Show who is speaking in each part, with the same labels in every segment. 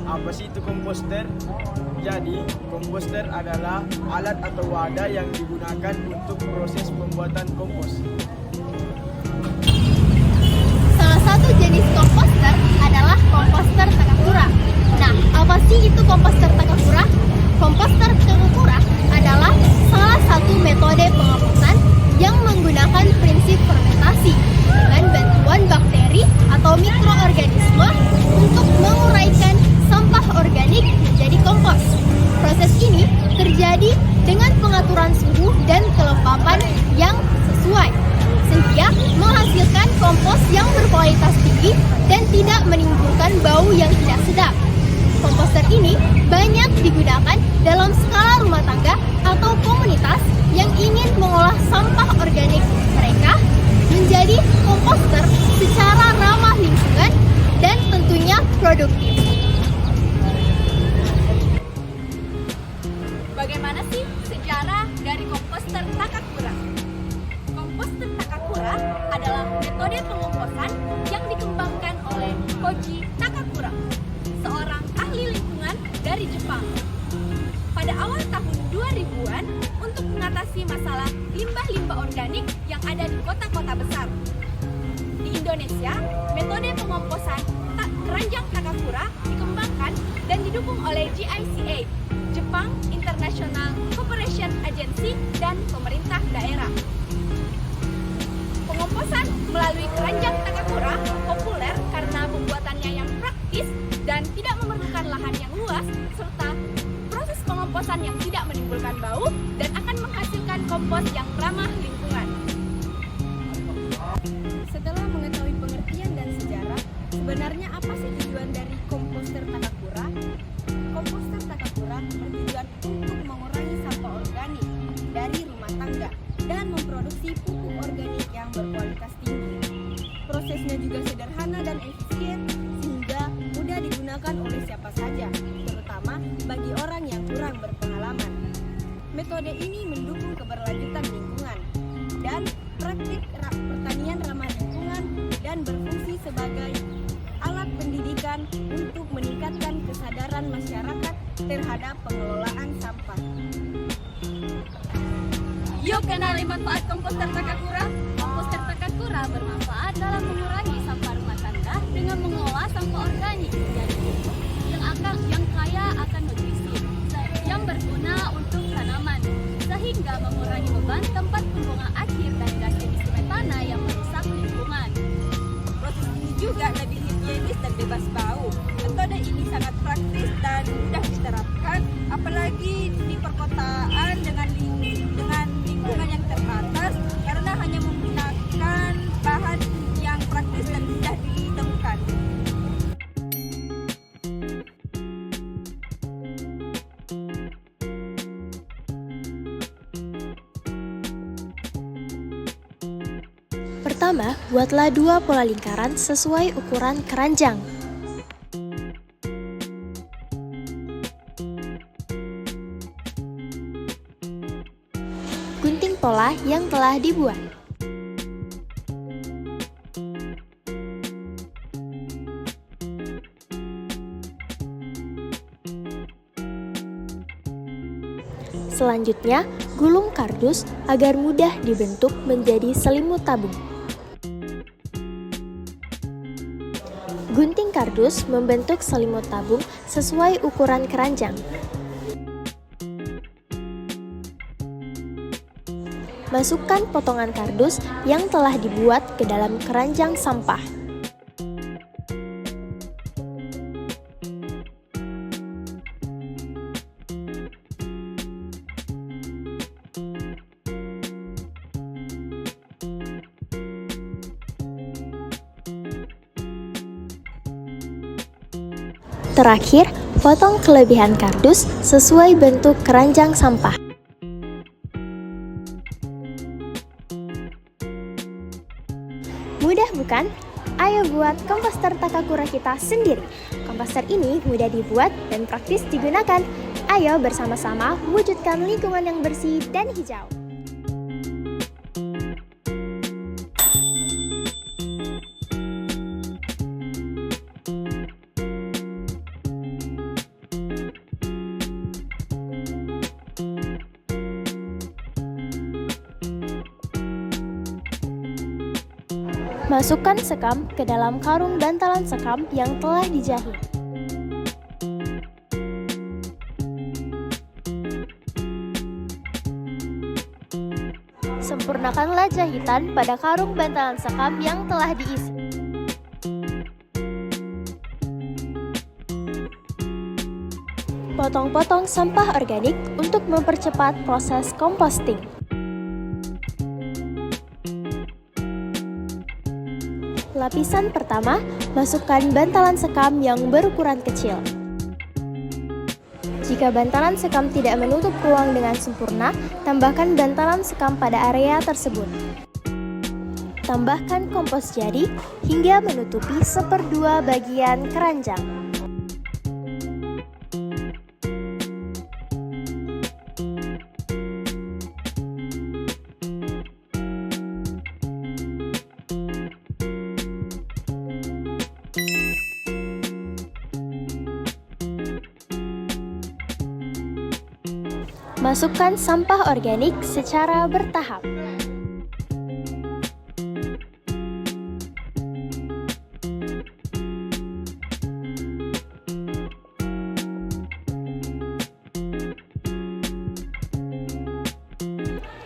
Speaker 1: Apa sih itu komposter? Jadi, komposter adalah alat atau wadah yang digunakan untuk proses pembuatan kompos.
Speaker 2: Salah satu jenis komposter adalah komposter Takakura. Nah, apa sih itu komposter Takakura? Komposter Takakura adalah salah satu metode pengembosan yang menggunakan prinsip fermentasi dengan bantuan bakteri atau mikroorganisme untuk menguraikan sampah organik menjadi kompos. Proses ini terjadi dengan pengaturan suhu dan kelembapan yang sesuai, sehingga menghasilkan kompos yang berkualitas tinggi dan tidak menimbulkan bau yang tidak sedap. Komposter ini banyak digunakan dalam skala rumah tangga atau komunitas yang ingin mengolah sampah organik mereka menjadi komposter secara ramah lingkungan dan tentunya produktif.
Speaker 3: Bagaimana sih sejarah dari komposter Takakura? Komposter Takakura adalah metode pengomposan yang dikembangkan oleh Koji Takakura, seorang ahli lingkungan dari Jepang. Pada awal tahun 2000-an untuk mengatasi masalah limbah-limbah organik yang ada di kota-kota besar. Di Indonesia, metode pengomposan keranjang Takakura dikembangkan dan didukung oleh GICA, Jepang International Cooperation Agency, dan pemerintah daerah. Pengomposan melalui keranjang Takakura populer karena pembuatannya yang praktis dan tidak memerlukan lahan yang luas, serta proses pengomposan yang tidak menimbulkan bau dan akan menghasilkan kompos yang ramah lingkungan. Setelah mengetahui pengertian dan sejarah, sebenarnya apa sih tujuan dari komposter Takakura? Komposter Takakura bertujuan untuk mengurangi sampah organik dari rumah tangga dan memproduksi pupuk organik yang berkualitas tinggi. Prosesnya juga sederhana dan efisien sehingga mudah digunakan oleh siapa saja, terutama bagi orang yang kurang berpengalaman. Metode ini mendukung keberlanjutan lingkungan dan praktik pertanian ramah lingkungan dan berfungsi sebagai alat pendidikan untuk meningkatkan kesadaran masyarakat terhadap pengelolaan sampah. Yuk kenali manfaat komposter Takakura. Komposter Takakura bermanfaat dalam mengurangi sampah rumah tangga dengan mengolah sampah organik menjadi pupuk yang kaya akan nutrisi yang berguna untuk tanaman, sehingga mengurangi beban tempat pembuangan akhir dan gas emisi metana yang merusak lingkungan. Proses ini juga lebih higienis dan bebas bau. Metode ini sangat praktis dan mudah diterapkan, apalagi di perkotaan dengan lingkungan yang terbatas, karena hanya menggunakan bahan yang praktis dan mudah ditemukan.
Speaker 2: Pertama, buatlah 2 pola lingkaran sesuai ukuran keranjang. Gunting pola yang telah dibuat. Selanjutnya, gulung kardus agar mudah dibentuk menjadi selimut tabung. Gunting kardus membentuk selimut tabung sesuai ukuran keranjang. Masukkan potongan kardus yang telah dibuat ke dalam keranjang sampah. Terakhir, potong kelebihan kardus sesuai bentuk keranjang sampah. Mudah bukan? Ayo buat komposter Takakura kita sendiri. Komposter ini mudah dibuat dan praktis digunakan. Ayo bersama-sama wujudkan lingkungan yang bersih dan hijau. Masukkan sekam ke dalam karung bantalan sekam yang telah dijahit. Sempurnakanlah jahitan pada karung bantalan sekam yang telah diisi. Potong-potong sampah organik untuk mempercepat proses composting. Lapisan pertama, masukkan bantalan sekam yang berukuran kecil. Jika bantalan sekam tidak menutup ruang dengan sempurna, tambahkan bantalan sekam pada area tersebut. Tambahkan kompos jadi hingga menutupi 1/2 bagian keranjang. Masukkan sampah organik secara bertahap.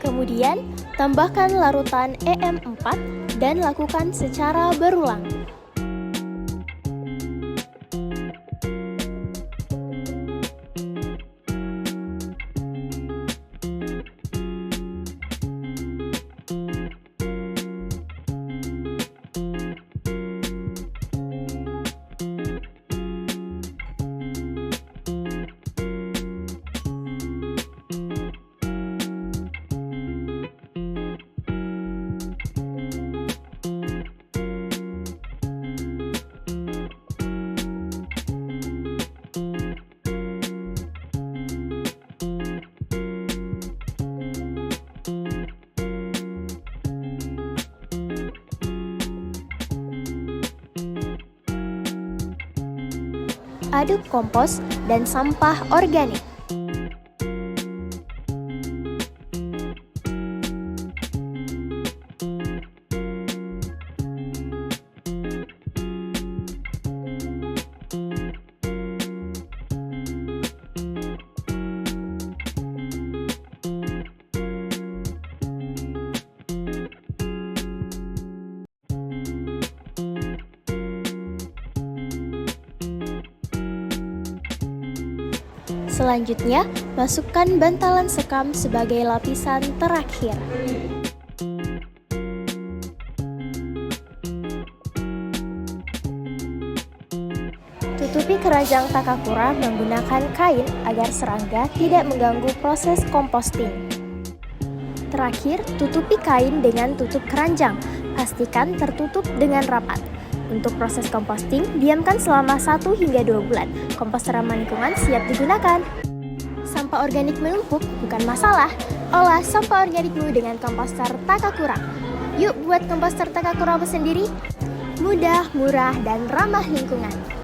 Speaker 2: Kemudian, tambahkan larutan EM4 dan lakukan secara berulang. Aduk kompos dan sampah organik. Selanjutnya, masukkan bantalan sekam sebagai lapisan terakhir. Tutupi keranjang Takakura menggunakan kain agar serangga tidak mengganggu proses composting. Terakhir, tutupi kain dengan tutup keranjang. Pastikan tertutup dengan rapat. Untuk proses composting, diamkan selama 1 hingga 2 bulan. Komposter ramah lingkungan siap digunakan. Sampah organik menumpuk bukan masalah. Olah sampah organikmu dengan komposter Takakura. Yuk buat komposter Takakura sendiri. Mudah, murah, dan ramah lingkungan.